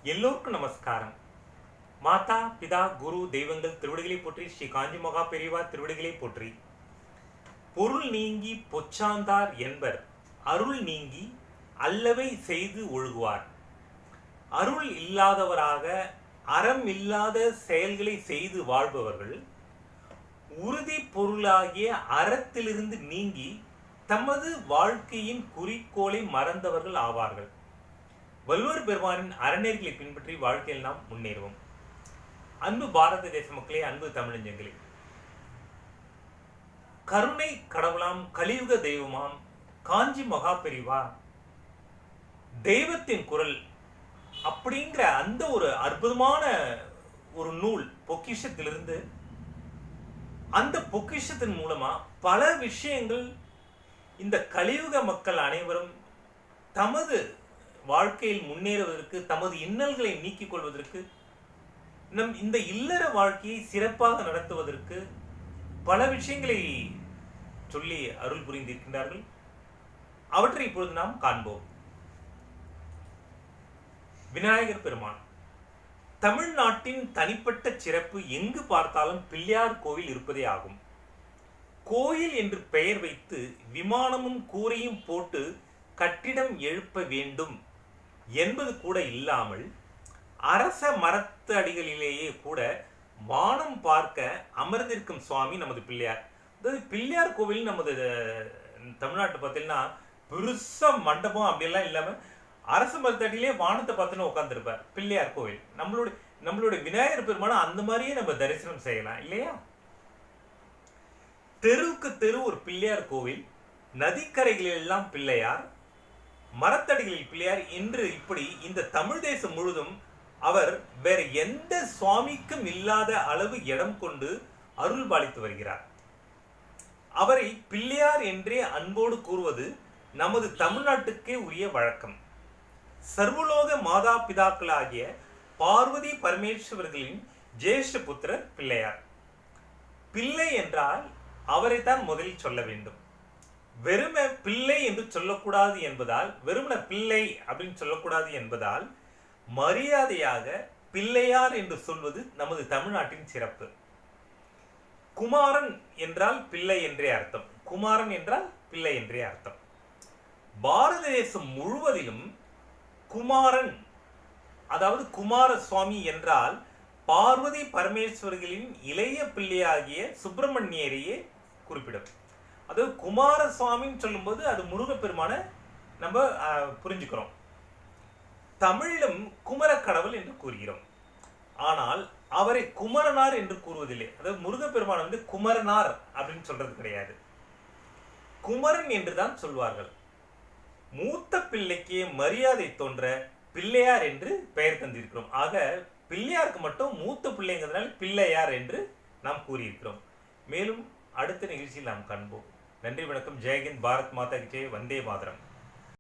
எல்லோருக்கும் நமஸ்காரம். மாதா பிதா குரு தெய்வங்கள் திருவடிகளை போற்றி, ஸ்ரீ காஞ்சி மகா பெரியவா திருவடிகளை போற்றி. பொருள் நீங்கி பொச்சாந்தார் என்பர், அருள் நீங்கி அல்லவை செய்து ஒழுகுவார். அருள் இல்லாதவராக அறம் இல்லாத செயல்களை செய்து வாழ்பவர்கள் உறுதி பொருளாகிய அறத்திலிருந்து நீங்கி தமது வாழ்க்கையின் குறிக்கோளை மறந்தவர்கள் ஆவார்கள். வள்ளுவர் பெருமானின் அறநெறிகளை பின்பற்றி வாழ்க்கையில் நாம் முன்னேறுவோம். அன்பு பாரத தேச மக்களே, அன்பு தமிழஞ்சங்களே, கருணை கடவுளாம் கலியுக தெய்வமாம் காஞ்சி மகா பெரிவா தெய்வத்தின் குரல் அப்படிங்கிற அந்த ஒரு அற்புதமான ஒரு நூல் பொக்கிஷத்திலிருந்து, அந்த பொக்கிஷத்தின் மூலமா பல விஷயங்கள் இந்த கலியுக மக்கள் அனைவரும் தமது வாழ்க்கையில் முன்னேறுவதற்கு, தமது இன்னல்களை நீக்கிக் கொள்வதற்கு, நம் இந்த இல்லற வாழ்க்கையை சிறப்பாக நடத்துவதற்கு பல விஷயங்களை சொல்லி அருள் புரிந்திருக்கின்றார்கள். அவற்றை இப்பொழுது நாம் காண்போம். விநாயகர் பெருமான் தமிழ்நாட்டின் தனிப்பட்ட சிறப்பு எங்கு பார்த்தாலும் பிள்ளையார் கோவில் இருப்பதே ஆகும். கோயில் என்று பெயர் வைத்து விமானமும் கூரையும் போட்டு கட்டிடம் எழுப்ப வேண்டும் என்பது கூட இல்லாமல், அரச மரத்து அடிகளிலேயே கூட வானம் பார்க்க அமர்ந்திருக்கும் சுவாமி நமது பிள்ளையார். அதாவது பிள்ளையார் கோவில் நமது தமிழ்நாட்டு பார்த்தீங்கன்னா பெருசா மண்டபம் அப்படியெல்லாம் இல்லாம அரச மரத்தடியிலே வானத்தை பார்த்துன்னு உட்காந்துருப்பார் பிள்ளையார் கோவில். நம்மளுடைய விநாயகர் பெருமானை அந்த மாதிரியே நம்ம தரிசனம் செய்யலாம் இல்லையா? தெருவுக்கு தெரு ஒரு பிள்ளையார் கோவில், நதிக்கரைகளில் எல்லாம் பிள்ளையார், மரத்தடிகளில் பிள்ளையார் என்று இப்படி இந்த தமிழ் தேசம் முழுதும் அவர் வேற எந்த சுவாமிக்கும் இல்லாத அளவு இடம் கொண்டு அருள் பாலித்து வருகிறார். அவரை பிள்ளையார் என்றே அன்போடு கூறுவது நமது தமிழ்நாட்டுக்கே உரிய வழக்கம். சர்வலோக மாதா பிதாக்களாகிய பார்வதி பரமேஸ்வரர்களின் ஜேஷ்ட புத்திரர் பிள்ளையார். பிள்ளை என்றால் அவரைத்தான் முதலில் சொல்ல வேண்டும். வெறும பிள்ளை என்று சொல்லக்கூடாது என்பதால், வெறுமன பிள்ளை அப்படின்னு சொல்லக்கூடாது என்பதால் மரியாதையாக பிள்ளையார் என்று சொல்வது நமது தமிழ்நாட்டின் சிறப்பு. குமாரன் என்றால் பிள்ளை என்றே அர்த்தம். குமாரன் என்றால் பிள்ளை என்றே அர்த்தம். பாரத தேசம் முழுவதிலும் குமாரன், அதாவது குமார சுவாமி என்றால் பார்வதி பரமேஸ்வரர்களின் இளைய பிள்ளையாகிய சுப்பிரமணியரையே குறிப்பிடும். அதாவது குமார சுவாமின்னு சொல்லும்போது அது முருகப்பெருமான நம்ம புரிஞ்சுக்கிறோம். தமிழிலும் குமர கடவுள் என்று கூறுகிறோம். ஆனால் அவரை குமரனார் என்று கூறுவதில்லை. அதாவது முருகப்பெருமான் குமரனார் அப்படின்னு சொல்றது கிடையாது, குமரன் என்றுதான் சொல்வார்கள். மூத்த பிள்ளைக்கு மரியாதை தோன்ற பிள்ளையார் என்று பெயர் தந்திருக்கிறோம். ஆக பிள்ளையாருக்கு மட்டும் மூத்த பிள்ளைங்கிறதுனால பிள்ளையார் என்று நாம் கூறியிருக்கிறோம். மேலும் அடுத்த நிகழ்ச்சியில் நாம் காண்போம். நன்றி, வணக்கம். ஜெயஹிந்த். பாரத் மாதா கி ஜெய். வந்தே மாதரம்.